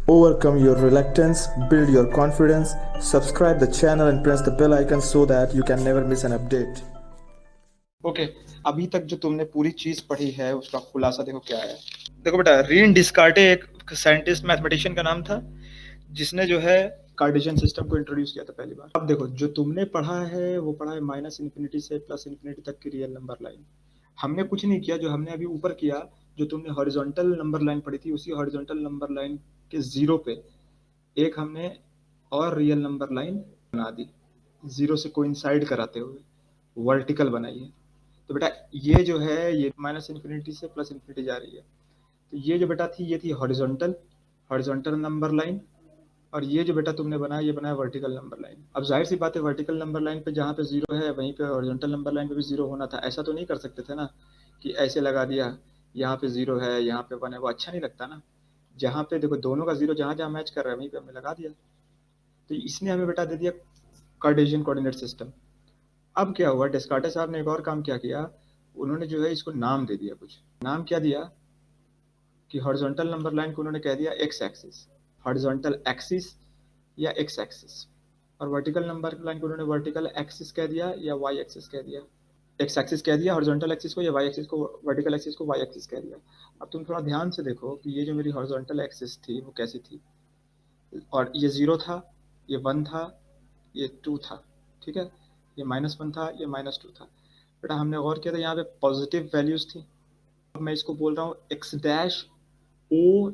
Overcome your reluctance, build your confidence, subscribe the channel and press the bell icon so that you can never miss an update. Okay अभी तक जो तुमने पूरी चीज पढ़ी है उसका खुलासा देखो क्या है। देखो बेटा, रीन डिस्कार्टे एक साइंटिस्ट मैथमेटिशियन का नाम था जिसने जो है कार्टेशियन सिस्टम को इंट्रोड्यूस किया था पहली बार। अब देखो जो तुमने पढ़ा है वो पढ़ा है माइनस इन्फिनिटी से प्लस इन्फिनिटी तक की रियल नंबर लाइन। हमने कुछ नहीं किया, जो हमने अभी ऊपर किया, जो तुमने हॉरिजॉन्टल नंबर लाइन पढ़ी थी उसी हॉरिजॉन्टल नंबर लाइन के जीरो पे एक हमने और रियल नंबर लाइन बना दी, जीरो से कोइंसाइड कराते हुए वर्टिकल बनाई है। तो बेटा ये जो है ये माइनस इन्फिनिटी से प्लस इन्फिनिटी जा रही है, तो ये जो बेटा थी ये थी हॉरिजॉन्टल हॉरिजॉन्टल नंबर लाइन, और ये जो बेटा तुमने बनाया ये बनाया वर्टिकल नंबर लाइन। अब जाहिर सी बात है वर्टिकल नंबर लाइन पे जहाँ पे जीरो है वहीं पे हॉरिजॉन्टल नंबर लाइन पे भी जीरो होना था। ऐसा तो नहीं कर सकते थे ना कि ऐसे लगा दिया यहाँ पे जीरो है यहाँ पे वन है, वो अच्छा नहीं लगता ना। जहाँ पे देखो दोनों का जीरो जहाँ जहाँ मैच कर रहा है वहीं पे हमने लगा दिया, तो इसने हमें बेटा दे दिया कार्टेशियन कोऑर्डिनेट सिस्टम। अब क्या हुआ, डेस्कार्टेस साहब ने एक और काम क्या किया, उन्होंने जो है इसको नाम दे दिया। कुछ नाम क्या दिया कि हॉरिजॉन्टल नंबर लाइन को उन्होंने कह दिया एक्स एक्सिस, हॉरिजॉन्टल एक्सिस या एक्स एक्सिस, और वर्टिकल नंबर लाइन को उन्होंने वर्टिकल एक्सिस कह दिया या वाई एक्सिस कह दिया। एक्स एक्सिस कह दिया हॉरिजॉन्टल एक्सिस को, या वाई एक्सिस को वर्टिकल एक्सिस को वाई एक्सिस कह दिया। अब तुम थोड़ा ध्यान से देखो कि ये जो मेरी हॉरिजॉन्टल एक्सिस थी वो कैसी थी, और ये जीरो था, ये वन था, ये टू था, ठीक है, ये -1 था, ये -2 था। बेटा हमने गौर किया था यहाँ पे पॉजिटिव वैल्यूज थी। अब मैं इसको बोल रहा हूँ एक्स डैश ओ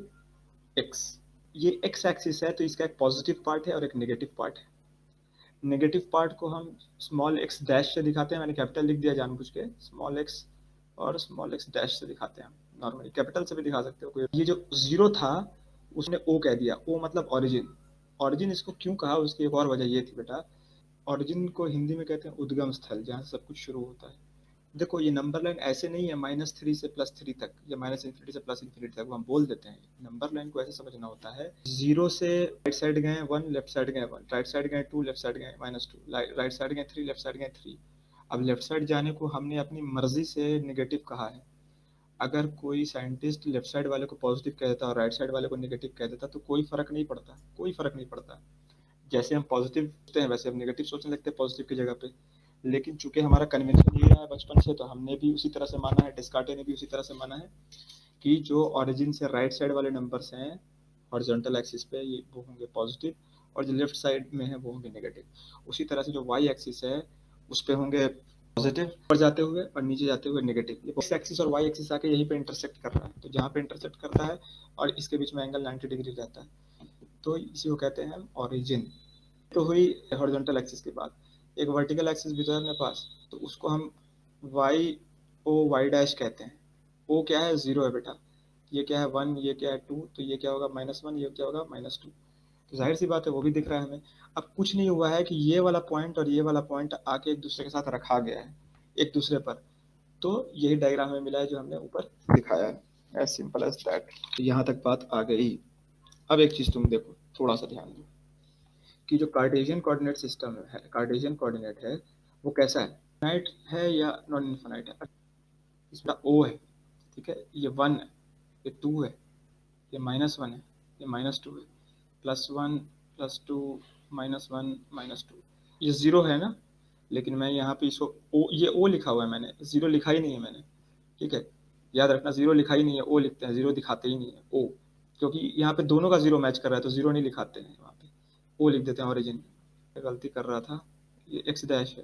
एक्स, ये एक्स एक्सिस है तो इसका एक पॉजिटिव पार्ट है और एक नेगेटिव पार्ट है। नेगेटिव पार्ट को हम स्मॉल एक्स डैश से दिखाते हैं, मैंने कैपिटल लिख दिया जानबूझ के, स्मॉल एक्स और स्मॉल एक्स डैश से दिखाते हैं। नॉर्मली कैपिटल से भी दिखा सकते हो कोई। ये जो जीरो था उसने ओ कह दिया, ओ मतलब ओरिजिन। ओरिजिन इसको क्यों कहा उसकी एक और वजह ये थी बेटा, ओरिजिन को हिंदी में कहते हैं उद्गम स्थल, जहाँ से सब कुछ शुरू होता है। देखो ये नंबर लाइन ऐसे नहीं है -3 से +3 तक या माइनस इन्फिनिटी से प्लस इन्फिनिटी तक, वो हम बोल देते हैं। नंबर लाइन को ऐसे समझना होता है, जीरो से राइट साइड गए वन, लेफ्ट साइड गए वन, राइट साइड गए टू, लेफ्ट साइड गए -2, राइट साइड गए थ्री, लेफ्ट साइड गए थ्री। अब लेफ्ट साइड जाने को हमने अपनी मर्जी से नेगेटिव कहा है। अगर कोई साइंटिस्ट लेफ्ट साइड वाले को पॉजिटिव कह देता और राइट साइड वाले को नेगेटिव कह देता तो कोई फर्क नहीं पड़ता, कोई फर्क नहीं पड़ता। जैसे हम पॉजिटिव सोचते हैं वैसे हम नेगेटिव सोचने लगते हैं पॉजिटिव की जगह पे। लेकिन चूंकि हमारा कन्वेंशन ये रहा है बचपन से, तो हमने भी उसी तरह से माना है, डिस्कार्टे ने भी उसी तरह से माना है कि जो ओरिजिन से राइट साइड वाले नंबर्स हैं हॉरिजॉन्टल एक्सिस पे ये वो होंगे पॉजिटिव, और जो लेफ्ट साइड में है वो होंगे नेगेटिव। उसी तरह से जो वाई एक्सिस है उस पे होंगे पॉजिटिव ऊपर जाते हुए और नीचे जाते हुए नेगेटिव। ये एक्स एक्सिस और वाई एक्सिस आके यहीं पे इंटरसेक्ट कर रहा है, तो जहाँ पे इंटरसेक्ट करता है और इसके बीच में एंगल 90 डिग्री रहता है, तो इसी को कहते हैं ओरिजिन। तो हुई हॉरिजॉन्टल एक्सिस के बाद एक वर्टिकल एक्सिस भी तो है अपने पास, तो उसको हम वाई ओ वाई डैश कहते हैं। ओ क्या है, जीरो है बेटा, ये क्या है वन, ये क्या है टू, तो ये क्या होगा -1, ये क्या होगा -2। तो जाहिर सी बात है वो भी दिख रहा है हमें। अब कुछ नहीं हुआ है कि ये वाला पॉइंट और ये वाला पॉइंट आके एक दूसरे के साथ रखा गया है एक दूसरे पर, तो यही डायग्राम हमें मिला है जो हमने ऊपर दिखाया है, एज सिंपल एज दैट। तो यहाँ तक बात आ गई। अब एक चीज तुम देखो, थोड़ा सा ध्यान दो कि जो कार्टेशियन कोऑर्डिनेट सिस्टम है, कार्टेशियन कोऑर्डिनेट है, वो कैसा है, इनफाइनाइट है या नॉन इनफाइनाइट है। इसमें ओ है, ठीक है, ये वन है, ये टू है, ये -1 है, ये -2 है, +1 +2 -1 -2, ये जीरो है ना। लेकिन मैं यहाँ पे इसको ओ, ये ओ लिखा हुआ है, मैंने जीरो लिखा ही नहीं है मैंने, ठीक है, याद रखना जीरो लिखा ही नहीं है, ओ लिखते हैं, जीरो दिखाते ही नहीं है ओ, क्योंकि यहाँ पे दोनों का जीरो मैच कर रहा है तो जीरो नहीं लिखाते हैं वहाँ पे, ओ लिख देते हैं ओरिजिन। गलती कर रहा था, ये एक्स डैश है,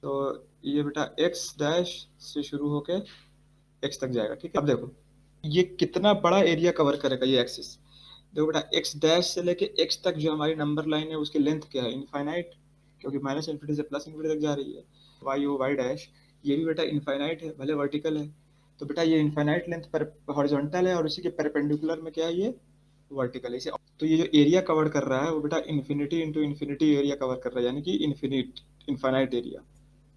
तो ये बेटा एक्स डैश से शुरू होके एक्स तक जाएगा, ठीक है। अब देखो ये कितना बड़ा एरिया कवर करेगा ये एक्सिस। देखो बेटा एक्स डैश से लेके एक्स तक जो हमारी नंबर लाइन है उसकी लेंथ क्या है, इनफाइनाइट, क्योंकि माइनस इन्फिनिटी से प्लस इन्फिनिटी तक जा रही है। वाई ओ वाई डैश ये भी बेटा इनफाइनाइट है, भले वर्टिकल है, तो बेटा ये इनफाइनाइट लेंथ पर हॉरिजॉन्टल है और उसी के परपेंडिकुलर में क्या है ये वर्टिकल है। तो ये जो एरिया कवर कर रहा है वो बेटा infinity into infinity area cover कर रहा है, यानी कि इनफाइनाइट एरिया।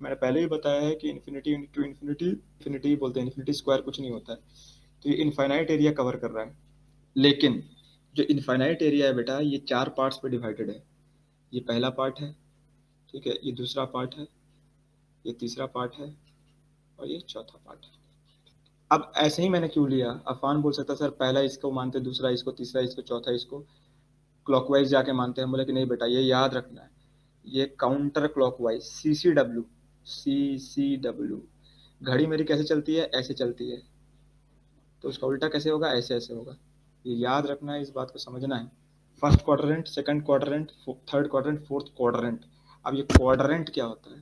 मैंने पहले भी बताया है कि इन्फिनिटी इंटू इन्फिनिटी, इन्फिनिटी बोलते हैं, इन्फिनिटी स्क्वायर कुछ नहीं होता है। तो ये इनफाइनाइट एरिया कवर कर रहा है, लेकिन जो इनफाइनाइट एरिया है बेटा ये चार पार्ट्स पे डिवाइडेड है। ये पहला पार्ट है, ठीक है, ये दूसरा पार्ट है, ये तीसरा पार्ट है और ये चौथा पार्ट है। अब ऐसे ही मैंने क्यों लिया, अफान बोल सकता सर पहला इसको मानते, दूसरा इसको, तीसरा इसको, चौथा इसको, क्लॉकवाइज जाके मानते हैं। बोले कि नहीं बेटा, ये याद रखना है, ये काउंटर क्लॉकवाइज, CCW, CCW। घड़ी मेरी कैसे चलती है, ऐसे चलती है, तो उसका उल्टा कैसे होगा, ऐसे ऐसे होगा। ये याद रखना है, इस बात को समझना है। First quadrant, second quadrant, third quadrant, fourth quadrant. अब ये क्वाड्रेंट क्या होता है,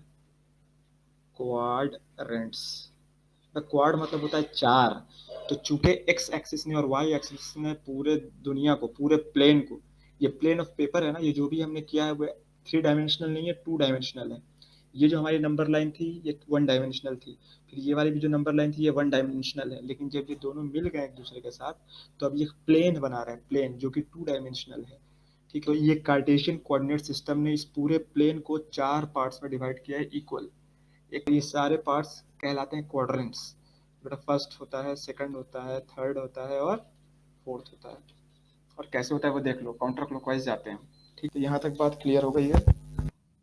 क्वाड्रेंट्स, क्वाड मतलब होता है चार। तो चूंकि एक्स एक्सिस ने और वाई एक्सिस ने पूरे दुनिया को, पूरे प्लेन को, ये प्लेन ऑफ पेपर है ना, ये जो भी हमने किया है वो 3 डायमेंशनल नहीं है, 2 डायमेंशनल है। ये जो हमारी नंबर लाइन थी ये 1 डायमेंशनल थी, फिर ये वाली भी जो नंबर लाइन थी ये 1 डायमेंशनल है। लेकिन जब ये दोनों मिल गए एक दूसरे के साथ, तो अब ये प्लेन बना रहा है, प्लेन जो कि 2 डायमेंशनल है। ठीक है, तो ये कार्टेशियन कोऑर्डिनेट सिस्टम ने इस पूरे प्लेन को 4 पार्ट्स में डिवाइड किया है इक्वल। एक ये सारे पार्ट्स कहलाते हैं क्वाड्रेंट्स। बेटा फर्स्ट होता है, सेकंड होता है, थर्ड होता है और फोर्थ होता है। और कैसे होता है वो देख लो, काउंटर क्लॉकवाइज जाते हैं। ठीक है, यहाँ तक बात क्लियर हो गई है।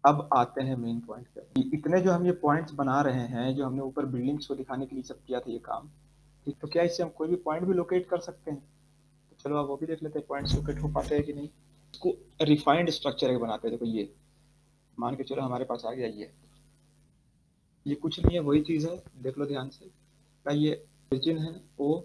अब आते हैं मेन पॉइंट पे। इतने जो हम ये पॉइंट्स बना रहे हैं, जो हमने ऊपर बिल्डिंग्स को दिखाने के लिए सब किया था ये काम, ठीक, तो क्या इससे हम कोई भी पॉइंट भी लोकेट कर सकते हैं? तो चलो अब वो भी देख लेते हैं, पॉइंट्स लोकेट हो पाते हैं कि नहीं। इसको रिफाइंड स्ट्रक्चर बनाते हैं। देखो ये मान के चलो हमारे पास आ गया, ये कुछ नहीं है, वही चीज है, देख लो ध्यान से। का ये ओरिजिन है, ओ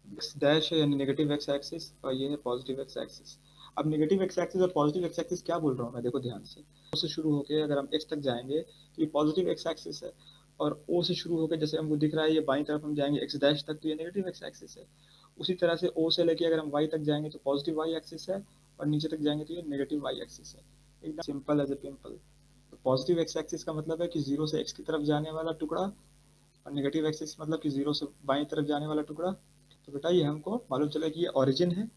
एक्स डैश है, यानी नेगेटिव एक्स एक्सिस, और ये है पॉजिटिव एक्स एक्सिस। अब नेगेटिव एक्स एक्सिस और पॉजिटिव एक्स एक्सिस क्या बोल रहा हूँ मैं, देखो ध्यान से। ओ से शुरू होकर अगर हम एक्स तक जाएंगे तो ये पॉजिटिव एक्स एक्सिस है, और ओ से शुरू होकर जैसे हमको दिख रहा है ये बाई तरफ हम जाएंगे एक्स डैश तक, तो ये नेगेटिव एक्स एक्सिस है। उसी तरह से ओ से लेके अगर हम वाई तक जाएंगे तो पॉजिटिव वाई एक्सिस है, और नीचे तक जाएंगे तो ये नेगेटिव वाई एक्सिस है। एकदम सिंपल एज ए पिंपल। तो पॉजिटिव एक्स एक्सिस का मतलब है कि जीरो से एक्स की तरफ जाने वाला टुकड़ा, और नेगेटिव एक्सिस मतलब कि जीरो से बाई तरफ जाने वाला टुकड़ा। तो बेटा ये हमको मालूम चला कि ये ओरिजिन है,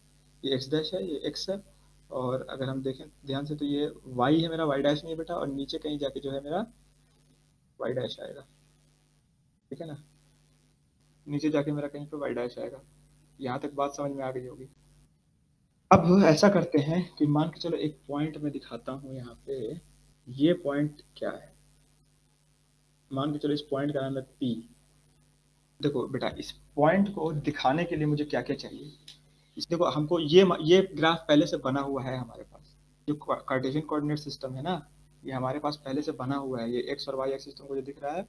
ये एक्स डैश है, ये एक्स है। और अगर हम देखें ध्यान से तो ये वाई है मेरा, वाई डैश नहीं है बेटा, और नीचे कहीं जाके जो है मेरा वाई डैश आएगा। ठीक है ना, नीचे जाके मेरा कहीं पे वाई डैश आएगा। यहाँ तक बात समझ में आ गई होगी। अब ऐसा करते हैं कि मान के चलो एक पॉइंट में दिखाता हूँ यहाँ पे। ये पॉइंट क्या है, मान के चलो इस पॉइंट का नाम है पी। देखो बेटा, इस पॉइंट को दिखाने के लिए मुझे क्या क्या चाहिए। इस देखो हमको ये ग्राफ पहले से बना हुआ है हमारे पास। जो कार्टेशियन कोऑर्डिनेट सिस्टम है ना, ये हमारे पास पहले से बना हुआ है। ये एक्स और वाई एक्सिस तुमको जो दिख रहा है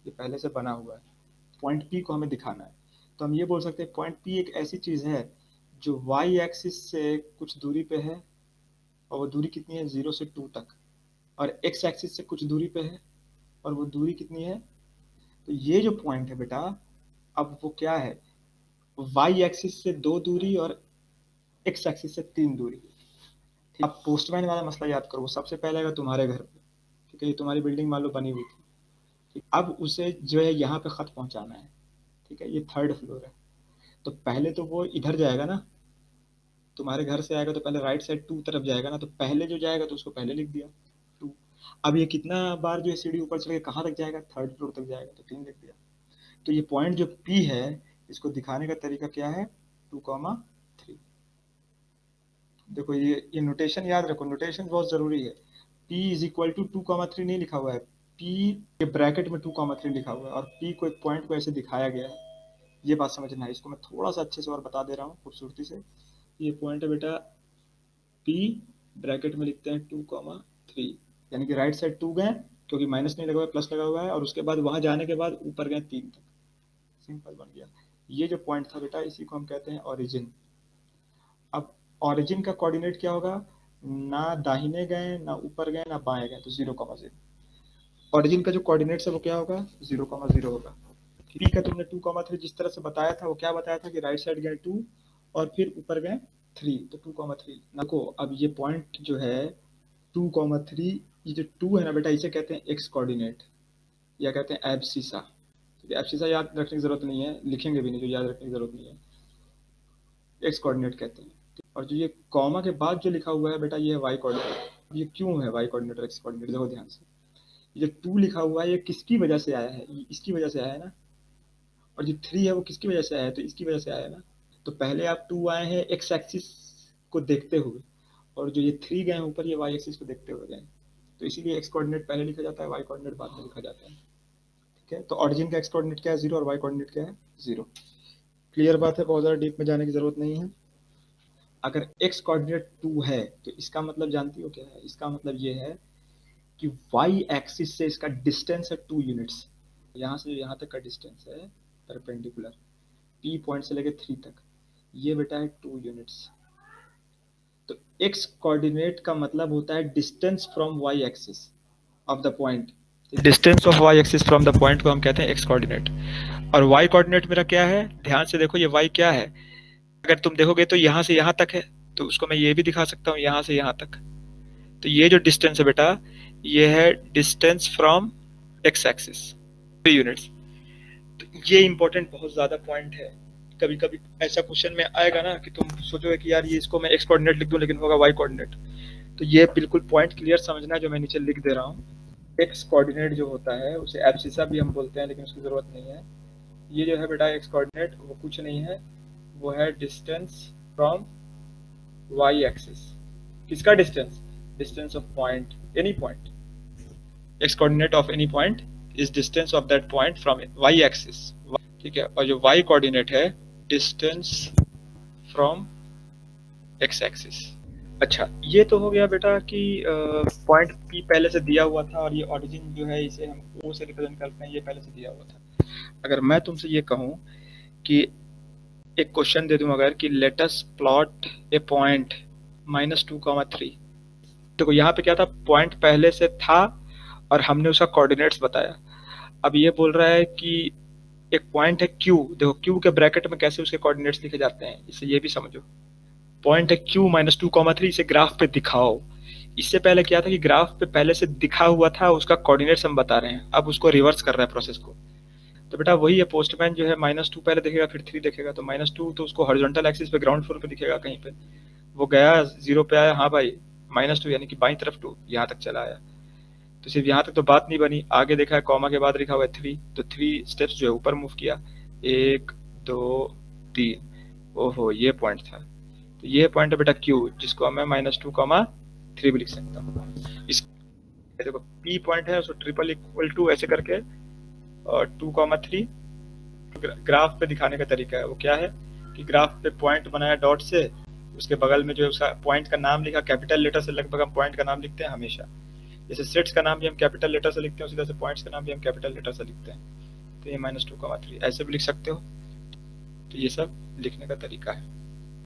ये पहले से बना हुआ है। पॉइंट पी को हमें दिखाना है, तो हम ये बोल सकते हैं पॉइंट पी एक ऐसी चीज है जो वाई एक्सिस से कुछ दूरी पे है, और वो दूरी कितनी है, 0 से 2 तक। और एक्स एक्सिस से कुछ दूरी पे है, और वो दूरी कितनी है। तो ये जो पॉइंट है बेटा, अब वो क्या है, वाई एक्सिस से 2 दूरी और एक्स एक्सिस से 3 दूरी। अब पोस्टमैन वाला मसला याद करो, वो सबसे पहले आएगा तुम्हारे घर पे। ठीक है, ये तुम्हारी बिल्डिंग मान लो बनी हुई थी। ठीक, अब उसे जो है यहाँ पे खत पहुंचाना है। ठीक है, ये 3rd फ्लोर है, तो पहले तो वो इधर जाएगा ना, तुम्हारे घर से आएगा तो पहले राइट साइड 2 तरफ जाएगा ना, तो पहले जो जाएगा तो उसको पहले लिख दिया 2। अब ये कितना बार जो है सीढ़ी ऊपर चढ़ के कहाँ तक जाएगा, 3rd फ्लोर तक जाएगा, तो 3 लिख दिया। तो ये पॉइंट जो पी है, इसको दिखाने का तरीका क्या है, 2,3। देखो ये नोटेशन याद रखो, नोटेशन बहुत जरूरी है। P इज इक्वल टू 2,3 नहीं लिखा हुआ है, P के ब्रैकेट में 2,3 लिखा हुआ है, और P को एक पॉइंट को ऐसे दिखाया गया है। ये बात समझना है, इसको मैं थोड़ा सा अच्छे से और बता दे रहा हूँ खूबसूरती से। ये पॉइंट है बेटा P, ब्रैकेट में लिखते हैं 2,3, यानी कि राइट साइड 2 गए, क्योंकि माइनस नहीं लगा हुआ है, प्लस लगा हुआ है, और उसके बाद वहां जाने के बाद ऊपर गए 3 तक। सिंपल बन गया। ये जो पॉइंट था बेटा, इसी को हम कहते हैं ओरिजिन। अब ओरिजिन का कोऑर्डिनेट क्या होगा, ना दाहिने गए ना ऊपर गए ना बाएं गए, तो 0,0। ओरिजिन का जो कोऑर्डिनेट है वो क्या होगा, 0,0 होगा। पी का तुमने 2,3 जिस तरह से बताया था, वो क्या बताया था कि राइट साइड गए 2 और फिर ऊपर गए 3, तो 2,3। देखो अब ये पॉइंट जो है 2,3, ये जो 2 है ना बेटा, इसे कहते हैं एक्स कोऑर्डिनेट, या कहते हैं एब्सिसा। ठीक है, एब्सिसा याद रखने की जरूरत नहीं है, लिखेंगे भी नहीं, जो याद रखने की जरूरत नहीं है, एक्स कोऑर्डिनेट कहते हैं। और जो ये कॉमा के बाद जो लिखा हुआ है बेटा, ये है वाई कोऑर्डिनेट। ये क्यों है वाई कोऑर्डिनेट और एक्स कोऑर्डिनेट, देखो ध्यान से। ये जो 2 लिखा हुआ है ये किसकी वजह से आया है, ये इसकी वजह से आया है ना। और जो 3 है वो किसकी वजह से आया है, तो इसकी वजह से आया है ना। तो पहले आप 2 आए हैं एक्स एक्सिस को देखते हुए, और जो ये 3 गए ऊपर ये वाई एक्सिस को देखते हुए गए। तो इसीलिए एक्स कोऑर्डिनेट पहले लिखा जाता है, वाई कोऑर्डिनेट बाद में लिखा जाता है। ठीक है, तो ऑरिजिन का एक्स कोऑर्डिनेट क्या है 0 और वाई कोऑर्डिनेट क्या है 0। क्लियर बात है, बहुत ज़्यादा डीप में जाने की जरूरत नहीं है। अगर एक्स कोऑर्डिनेट 2 है तो इसका मतलब जानती हो क्या है, इसका मतलब ये है कि वाई एक्सिस से इसका डिस्टेंस है 2 यूनिट्स। यहाँ से यहाँ तक का डिस्टेंस है परपेंडिकुलर पी पॉइंट से लेके 3 तक, ये बेटा है 2 यूनिट्स। तो एक्स कोऑर्डिनेट का मतलब होता है distance from Y axis of the point. Distance of Y axis from the point को हम कहते हैं एक्स कोऑर्डिनेट। और वाई कोऑर्डिनेट मेरा क्या है, ध्यान से देखो, ये वाई क्या है, अगर तुम देखोगे तो यहाँ से यहाँ तक है, तो उसको मैं ये भी दिखा सकता हूँ यहाँ से यहाँ तक। तो ये जो डिस्टेंस है बेटा, ये है distance from X axis 3 units. तो ये इंपॉर्टेंट बहुत ज्यादा पॉइंट है। कभी कभी ऐसा क्वेश्चन में आएगा ना कि तुम सोचोगे कि यार ये इसको मैं एक्स कोऑर्डिनेट लिख दूं लेकिन होगा वाई कोऑर्डिनेट। तो ये बिल्कुल पॉइंट क्लियर समझना जो मैं नीचे लिख दे रहा हूँ। एक्स कोऑर्डिनेट जो होता है उसे एब्सिसा भी हम बोलते हैं, लेकिन उसकी जरूरत नहीं है। ये जो है बेटा एक्स कोऑर्डिनेट वो कुछ नहीं है, वो है डिस्टेंस फ्रॉम वाई एक्सिस। किसका distance, distance of point, any point. X coordinate of any point is distance of that point from Y axis, ठीक है। और जो वाई कोऑर्डिनेट है डिस्टेंस फ्रॉम एक्स एक्सिस। अच्छा, ये तो हो गया बेटा कि पॉइंट पी पहले से दिया हुआ था और ये ऑरिजिन जो है इसे हम ओ से रिप्रेजेंट करते हैं, ये पहले से दिया हुआ था। अगर मैं तुमसे ये कहूँ कि एक क्वेश्चन दे दूं अगर कि लेट अस प्लॉट ए पॉइंट -2,3, देखो यहाँ पे क्या था, पॉइंट पहले से था और हमने उसका कोऑर्डिनेट्स बताया। अब ये बोल रहा है कि एक पॉइंट है Q, देखो Q के ब्रैकेट में कैसे उसके कोऑर्डिनेट्स लिखे जाते हैं, इसे ये भी समझो। पॉइंट है Q -2,3, इसे ग्राफ पे दिखाओ। इससे पहले क्या था कि ग्राफ पे पहले से दिखा हुआ था, उसका कोऑर्डिनेट्स हम बता रहे हैं, अब उसको रिवर्स कर रहा है प्रोसेस को। तो बेटा वही है, पोस्टमैन जो है -2 पहले देखेगा फिर 3 देखेगा, तो -2 तो उसको हॉरिजॉन्टल एक्सिस पे ग्राउंड फ्लोर पे दिखेगा कहीं पे, वो गया 0 पे आया, हाँ भाई -2 यानी कि बाई तरफ 2 यहाँ तक चला आया। तो सिर्फ यहाँ तक तो बात नहीं बनी, आगे देखा है कॉमा के बाद लिखा हुआ है 3, तो 3 स्टेप्स जो है ऊपर मूव किया, 1 2 3, ओहो ये पॉइंट था। तो ये पॉइंट है बेटा Q, जिसको मैं -2,3 भी लिख सकता हूँ। इस देखो P पॉइंट है, उसको ट्रिपल इक्वल टू ऐसे करके और 2,3 ग्राफ पे दिखाने का तरीका है। वो क्या है कि ग्राफ पे पॉइंट बनाया डॉट से, उसके बगल में जो है उसका पॉइंट का नाम लिखा कैपिटल लेटर से, लगभग हम पॉइंट का नाम लिखते हैं हमेशा, जैसे सेट्स का नाम भी हम कैपिटल लेटर से लिखते हैं, उसी तरह से पॉइंट्स का नाम भी हम कैपिटल लेटर से लिखते हैं। तो ये -2,3 ऐसे भी लिख सकते हो। तो ये सब लिखने का तरीका है।